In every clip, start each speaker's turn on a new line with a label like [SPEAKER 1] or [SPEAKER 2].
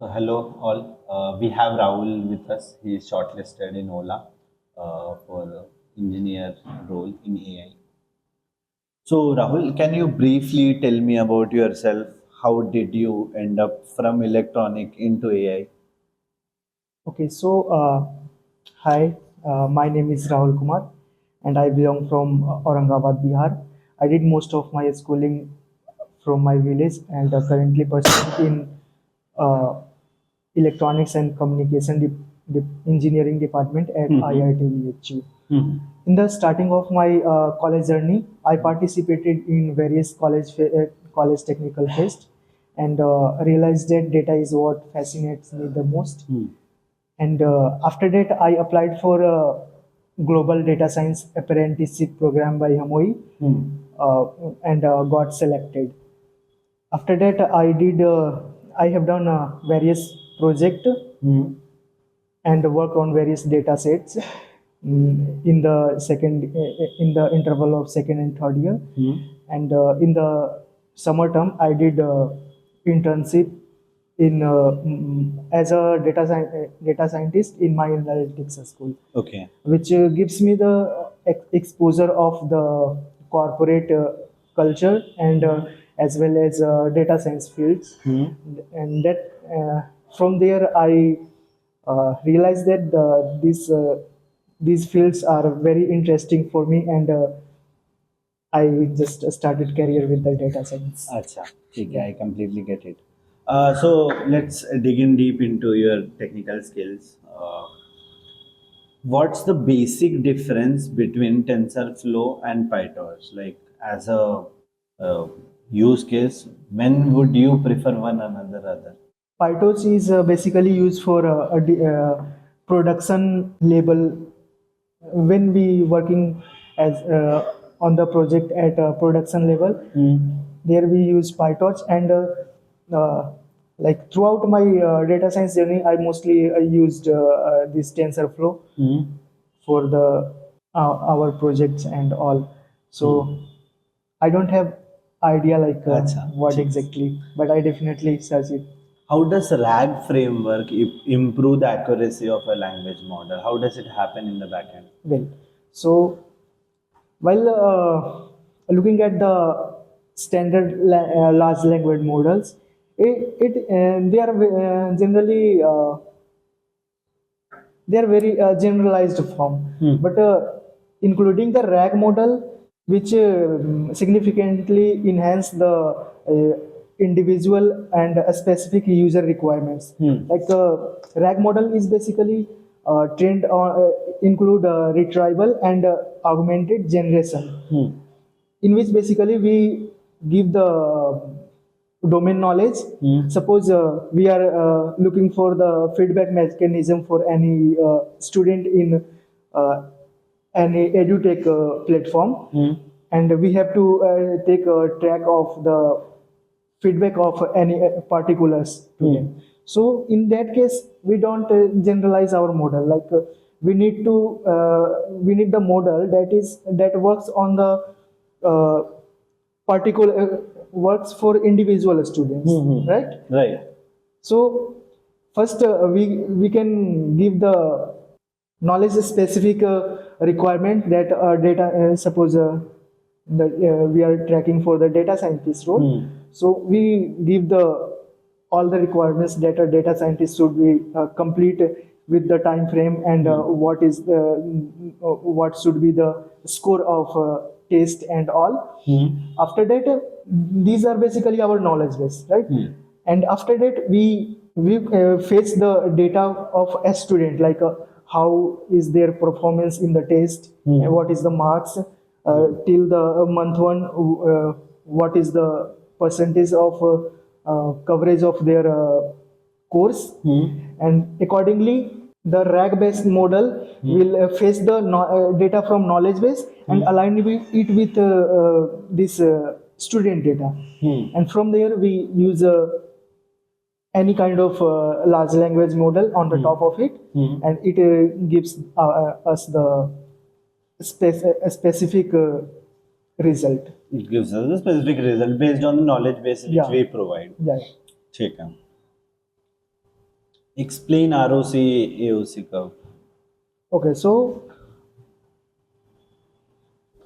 [SPEAKER 1] Hello all. We have Rahul with us. He is shortlisted in Ola for engineer role in AI. So Rahul, can you briefly tell me about yourself? How did you end up from electronic into AI?
[SPEAKER 2] Okay, so hi, my name is Rahul Kumar, and I belong from Aurangabad, Bihar. I did most of my schooling from my village, and currently pursuing in uh, electronics and communication engineering department at IIT BHU.
[SPEAKER 1] Mhm.
[SPEAKER 2] In the starting of my college journey, I participated in various college technical fest, and realized that data is what fascinates me the most.
[SPEAKER 1] Hmm.
[SPEAKER 2] And after that, I applied for a global data science apprenticeship program by MOE, and got selected. After that, I have done various project and work on various data sets in the in the interval of second and third year. And in the summer term, I did internship in as a data scientist in my analytics school,
[SPEAKER 1] Okay.
[SPEAKER 2] which gives me the exposure of the corporate culture and as well as data science fields. And that from there I realized that these fields are very interesting for me, and I just started career with the data science.
[SPEAKER 1] Acha, ठीक है, I completely get it. So let's dig in deep into your technical skills. What's the basic difference between TensorFlow and PyTorch? Like as a uh, use case, when would you prefer one another other?
[SPEAKER 2] PyTorch is basically used for production level when we working as on the project at production level. There we use PyTorch, and like throughout my data science journey, I mostly used this TensorFlow for the our projects and all. So I don't have idea like
[SPEAKER 1] Acha,
[SPEAKER 2] what
[SPEAKER 1] ठीक.
[SPEAKER 2] exactly, but I definitely search it.
[SPEAKER 1] How does RAG framework improve the accuracy of a language model? How does it happen in the backend?
[SPEAKER 2] Well, so while looking at the standard large language models, they are generally they are very generalized form. But including the RAG model, which significantly enhance the individual and specific user requirements. Like RAG model is basically trained on include retrieval and augmented generation, in which basically we give the domain knowledge. Suppose we are looking for the feedback mechanism for any student in uh, any edutech platform, and we have to take track of the feedback of any particular student. So in that case, we don't generalize our model. Like we need the model that works on the uh, particular works for individual students, right?
[SPEAKER 1] Right.
[SPEAKER 2] So first we can give the knowledge specific requirement that data suppose that we are tracking for the data scientist role. So we give the all the requirements that a data scientist should be complete with the time frame, and what should be the score of test and all. After that, these are basically our knowledge base, right? And after that, we fetch the data of a student, like how is their performance in the test, and what is the marks till the month one, what is the percentage of coverage of their course. And accordingly the RAG based model will fetch the data from knowledge base and align it with this student data. And from there we use any kind of large language model on the top of it, and it gives us the a specific result.
[SPEAKER 1] It gives us a specific result based on the knowledge base which
[SPEAKER 2] Yeah.
[SPEAKER 1] we provide.
[SPEAKER 2] Yeah.
[SPEAKER 1] ठीक है. Explain ROC AOC curve.
[SPEAKER 2] Okay, so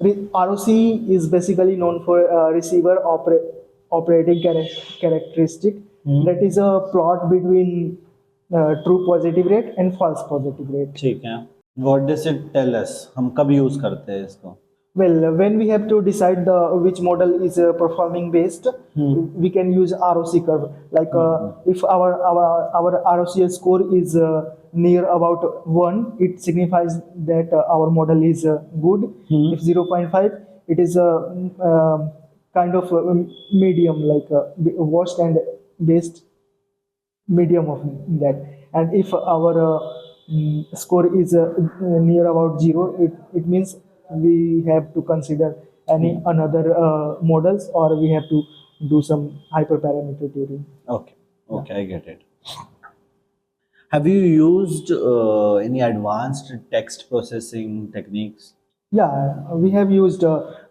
[SPEAKER 2] ROC is basically known for receiver operating characteristic. That is a plot between true positive rate and false positive rate.
[SPEAKER 1] ठीक है. What does it tell us? हम कब use करते हैं इसको?
[SPEAKER 2] Well, when we have to decide the which model is performing best, we can use ROC curve. Like if our ROC score is near about 1, it signifies that our model is good. If 0.5, it is a kind of medium, like worst and best medium of that. And if our score is near about 0, it means we have to consider any another models, or we have to do some hyperparameter tuning.
[SPEAKER 1] Okay, okay, I get it. Have you used any advanced text processing techniques
[SPEAKER 2] Yeah, we have used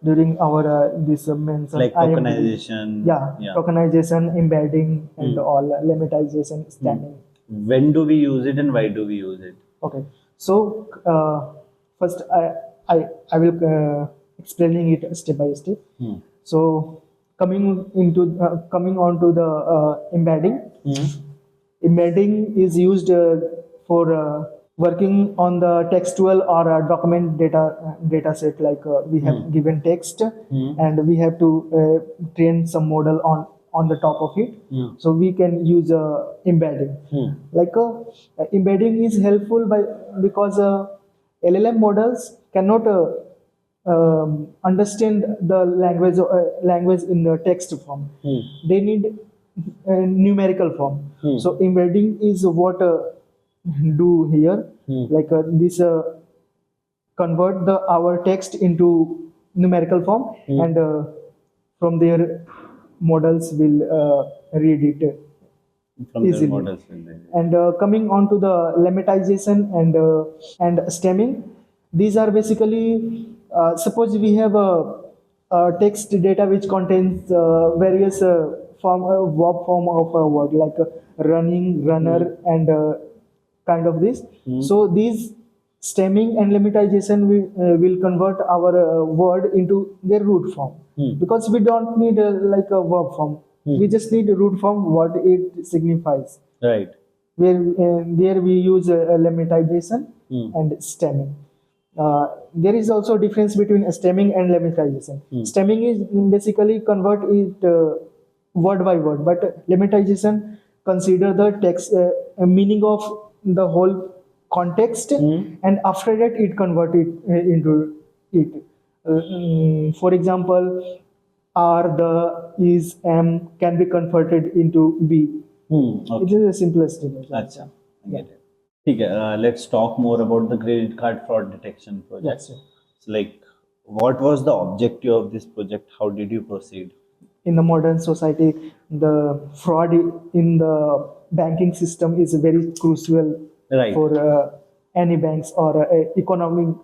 [SPEAKER 2] during our this mention
[SPEAKER 1] like
[SPEAKER 2] IMDb.
[SPEAKER 1] tokenization?
[SPEAKER 2] Yeah, tokenization, embedding, and all lemmatization, stemming.
[SPEAKER 1] When do we use it and why do we use it?
[SPEAKER 2] Okay, so first I will explaining it step by step. So coming on to the embedding. Embedding is used for working on the textual or document data set. Like we have given text, and we have to train some model on the top of it. So we can use embedding. Like embedding is helpful because LLM models cannot understand the language in the text form. They need numerical form. So embedding is what do here. Like this convert the our text into numerical form, and from there models will read it
[SPEAKER 1] From
[SPEAKER 2] easily.
[SPEAKER 1] the models.
[SPEAKER 2] And coming on to the lemmatization and stemming, these are basically suppose we have a text data which contains various verb form of a word, like running, runner, and kind of this. So these stemming and lemmatization will convert our word into their root form, because we don't need like a verb form. We just need a root form, what it signifies.
[SPEAKER 1] Right.
[SPEAKER 2] There we use lemmatization and stemming. There is also difference between stemming and lemmatization. Stemming is basically convert it word by word, but lemmatization consider the text meaning of the whole context, and after that it convert it into it. For example, are, the, is, am can be converted into be. It is the simplest thing.
[SPEAKER 1] अच्छा, I get it. ठीक है. Let's talk more about the credit card fraud detection project.
[SPEAKER 2] Yes, sir.
[SPEAKER 1] So, like, what was the objective of this project? How did you proceed?
[SPEAKER 2] In the modern society, the fraud in the banking system is very crucial
[SPEAKER 1] Right.
[SPEAKER 2] for any banks or economic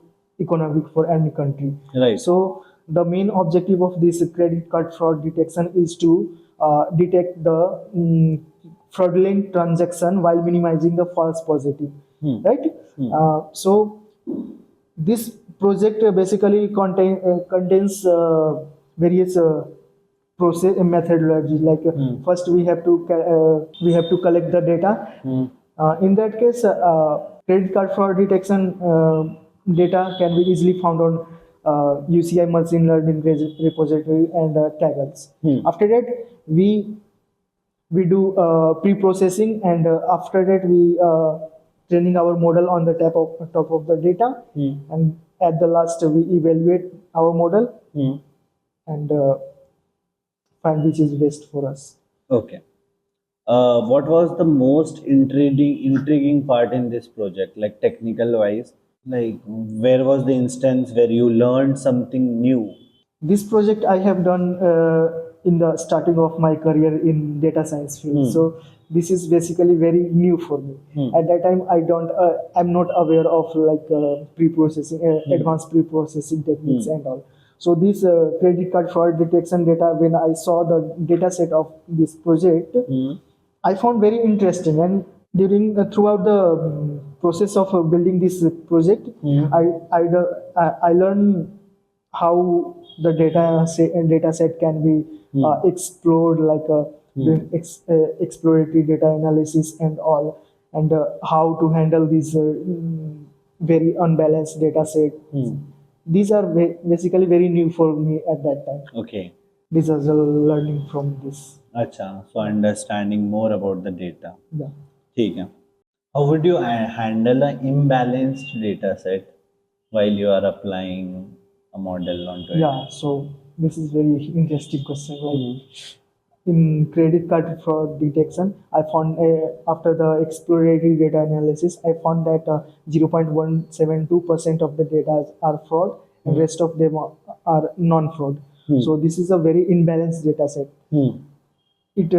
[SPEAKER 2] for any country.
[SPEAKER 1] Right.
[SPEAKER 2] So the main objective of this credit card fraud detection is to detect the fraudulent transaction while minimizing the false positive. Right. So this project basically contains various process methodology. Like first we have to collect the data. In that case, credit card fraud detection data can be easily found on UCI machine learning repository and taggles. After that, we do pre-processing, and after that we training our model on the top of the data, and at the last we evaluate our model and find which is best for us.
[SPEAKER 1] Okay. What was the most intriguing part in this project, like technical wise? Like, where was the instance where you learned something new?
[SPEAKER 2] This project I have done in the starting of my career in data science field. So this is basically very new for me. At that time, I'm not aware of like pre-processing, advanced pre-processing techniques and all. So this credit card fraud detection data, when I saw the data set of this project, I found very interesting, and during throughout the process of building this project, I learned how the data set can be explored, like doing exploratory data analysis and all, and how to handle these very unbalanced data set. These are basically very new for me at that time.
[SPEAKER 1] Okay.
[SPEAKER 2] This is a learning from this.
[SPEAKER 1] Acha, so understanding more about the data.
[SPEAKER 2] Yeah.
[SPEAKER 1] ठीक है. How would you handle an imbalanced data set while you are applying a model onto it?
[SPEAKER 2] Yeah, so this is very interesting question. Like in credit card fraud detection, I found after the exploratory data analysis, I found that 0.172% of the data are fraud, and rest of them are non-fraud. So this is a very imbalanced data set. It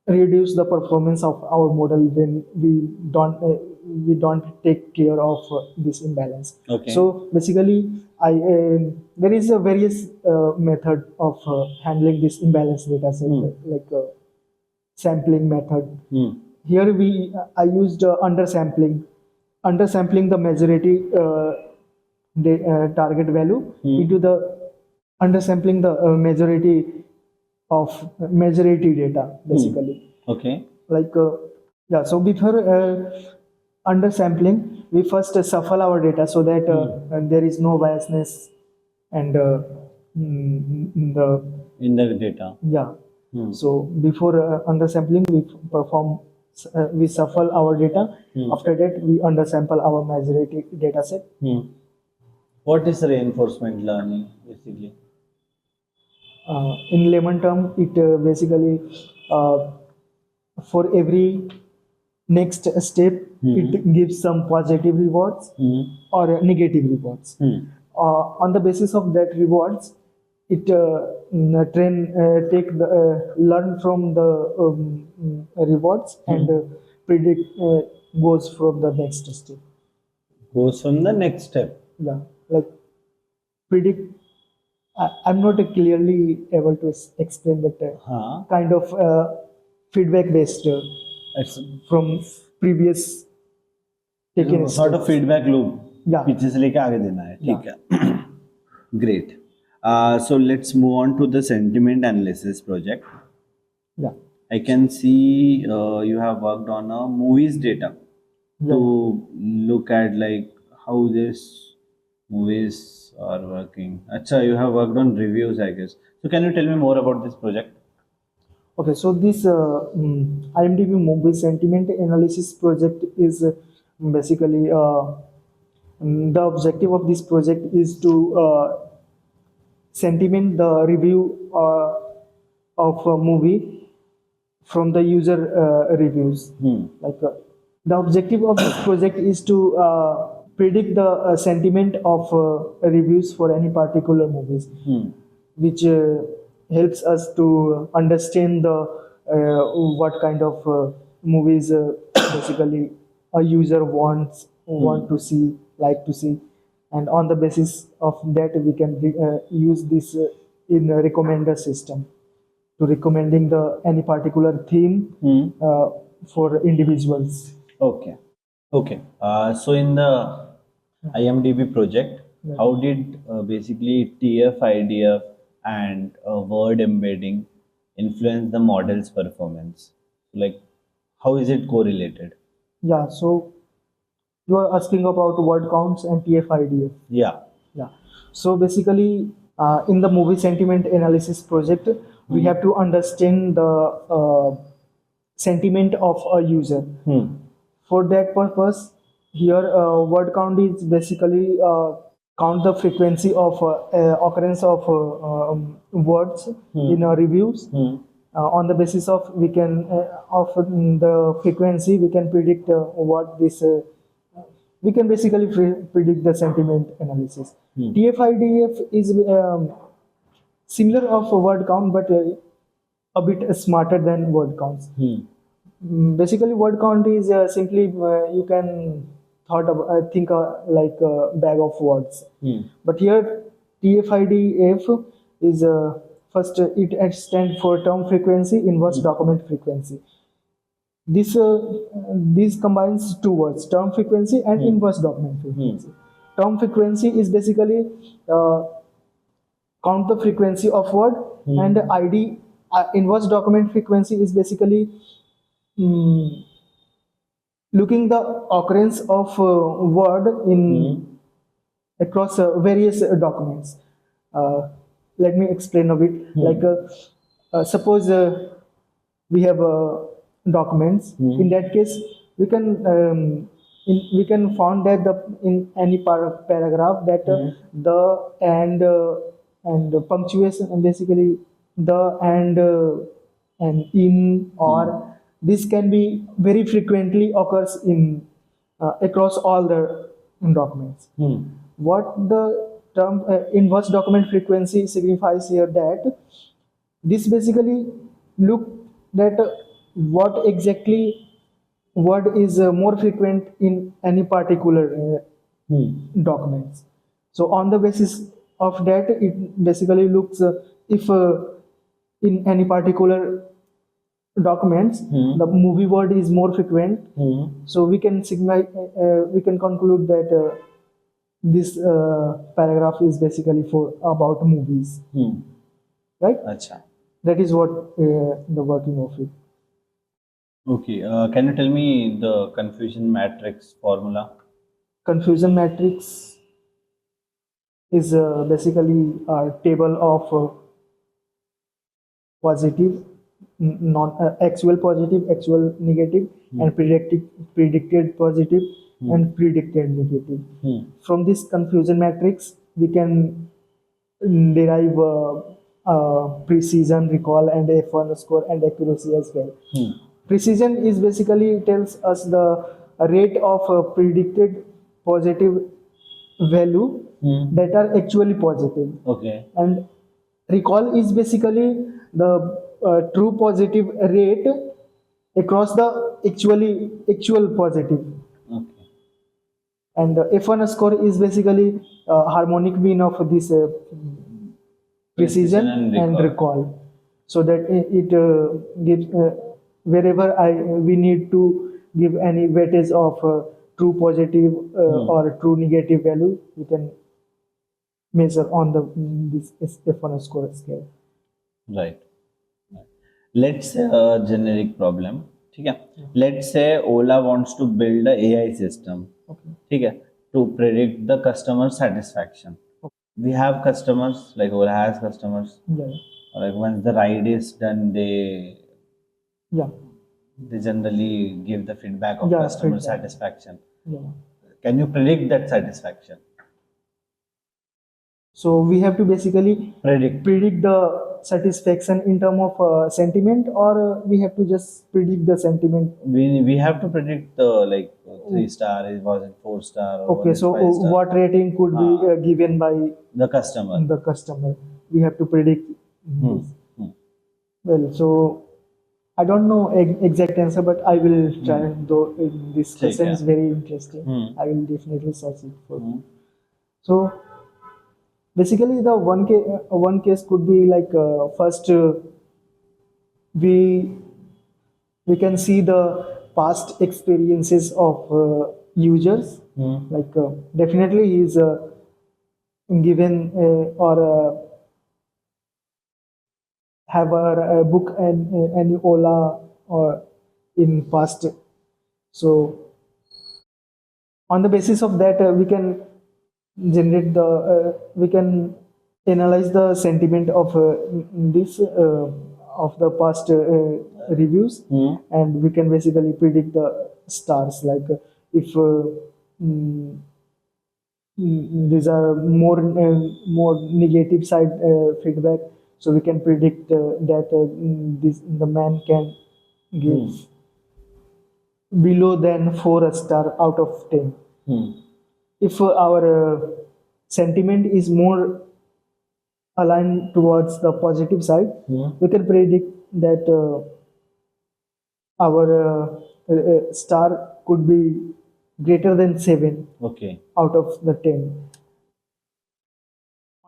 [SPEAKER 2] reduce the performance of our model when we don't take care of this imbalance.
[SPEAKER 1] Okay.
[SPEAKER 2] So basically, I there is a various method of handling this imbalanced data set, like sampling method. Here I used undersampling the majority target value into the undersampling the majority data, basically.
[SPEAKER 1] Okay.
[SPEAKER 2] Like yeah, so before undersampling, we first shuffle our data so that there is no biasness and
[SPEAKER 1] In the data.
[SPEAKER 2] yeah. So before undersampling, we shuffle our data. After that, we undersample our majority data set.
[SPEAKER 1] What is reinforcement learning basically?
[SPEAKER 2] In layman term, it basically for every next step, it gives some positive rewards or negative rewards. On the basis of that rewards, it learn from the rewards and predict goes from the next step.
[SPEAKER 1] Goes from the next step.
[SPEAKER 2] Yeah, like predict. I'm not clearly able to explain, but kind of feedback based
[SPEAKER 1] It's
[SPEAKER 2] from previous taken
[SPEAKER 1] sort of
[SPEAKER 2] steps.
[SPEAKER 1] feedback loop.
[SPEAKER 2] Yeah.
[SPEAKER 1] पीछे से लेके आगे देना है. ठीक है. Great. So let's move on to the sentiment analysis project.
[SPEAKER 2] Yeah.
[SPEAKER 1] I can see you have worked on a movies data to look at like how this movies are working. Acha, you have worked on reviews, I guess. So can you tell me more about this project?
[SPEAKER 2] Okay, so this IMDb movie sentiment analysis project is basically the objective of this project is to sentiment the review of a movie from the user reviews. Like the objective of this project is to predict the sentiment of reviews for any particular movies, which helps us to understand the what kind of movies basically a user want to see, like to see, and on the basis of that we can use this in a recommender system to recommending the any particular theme for individuals.
[SPEAKER 1] Okay. Okay. So in the IMDb project, how did basically TF-IDF and word embedding influence the model's performance? Like, how is it correlated?
[SPEAKER 2] Yeah, so you are asking about word counts and TF-IDF.
[SPEAKER 1] Yeah.
[SPEAKER 2] Yeah. So basically, in the movie sentiment analysis project, we have to understand the sentiment of a user. For that purpose, here word count is basically count the frequency of occurrence of words in reviews. On the basis of we can of the frequency, we can predict what this. We can basically predict the sentiment analysis. TF-IDF is similar of a word count, but a bit smarter than word counts. Basically, word count is simply you can think like a bag of words. But here, TF-IDF is first it stands for term frequency, inverse document frequency. This combines two words: term frequency and inverse document frequency. Term frequency is basically count the frequency of word, and ID inverse document frequency is basically looking the occurrence of word in across various documents. Let me explain a bit. Like suppose we have documents. In that case, we can we can find that in any paragraph that the and the punctuation, and basically the and in or this can be very frequently occurs in across all the documents. What the term inverse document frequency signifies here, that this basically look that what exactly word is more frequent in any particular documents. So on the basis of that, it basically looks if in any particular documents the movie word is more frequent, so we can we can conclude that this paragraph is basically for about movies, right?
[SPEAKER 1] Acha.
[SPEAKER 2] That is what the working of it.
[SPEAKER 1] Okay. Can you tell me the confusion matrix formula?
[SPEAKER 2] Confusion matrix is basically a table of positive, non actual positive, actual negative, and predicted positive and predicted negative. From this confusion matrix, we can derive precision, recall, and F1 score and accuracy as well. Precision is basically tells us the rate of predicted positive value that are actually positive.
[SPEAKER 1] Okay.
[SPEAKER 2] And recall is basically the true positive rate across the actual positive.
[SPEAKER 1] Okay.
[SPEAKER 2] And F1 score is basically harmonic mean of this precision and recall, so that it gives wherever we need to give any weightage of true positive or true negative value, we can measure on the this F1 score scale.
[SPEAKER 1] Right. Let's say a generic problem. ठीक है? Let's say Ola wants to build a AI system.
[SPEAKER 2] Okay.
[SPEAKER 1] ठीक है? To predict the customer satisfaction. We have customers, like Ola has customers.
[SPEAKER 2] Yeah.
[SPEAKER 1] Like once the ride is done,
[SPEAKER 2] Yeah.
[SPEAKER 1] they generally give the feedback of
[SPEAKER 2] Yeah,
[SPEAKER 1] customer
[SPEAKER 2] feedback.
[SPEAKER 1] satisfaction.
[SPEAKER 2] Yeah.
[SPEAKER 1] Can you predict that satisfaction?
[SPEAKER 2] So we have to basically
[SPEAKER 1] Predict.
[SPEAKER 2] the satisfaction in terms of sentiment, or we have to just predict the sentiment.
[SPEAKER 1] We have to predict the like 3-star, was it 4-star? Or
[SPEAKER 2] Okay, so
[SPEAKER 1] 5-star?
[SPEAKER 2] what rating could be given by
[SPEAKER 1] The customer.
[SPEAKER 2] the customer? We have to predict this. Well, so I don't know exact answer, but I will try. Though this question is very interesting, I will definitely search it for. So basically, the one case could be like first we can see the past experiences of users. Like definitely he is given or have a book and any Ola or in past. So on the basis of that, we can generate the we can analyze the sentiment of this of the past reviews, and we can basically predict the stars, like if mm, these are more negative side feedback, so we can predict that this the man can give below than 4 star out of 10. If our sentiment is more aligned towards the positive side, we can predict that our star could be greater than 7
[SPEAKER 1] Okay.
[SPEAKER 2] out of the 10.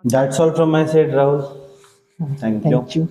[SPEAKER 1] That's all from my side, Rahul. Thank you.
[SPEAKER 2] Thank you.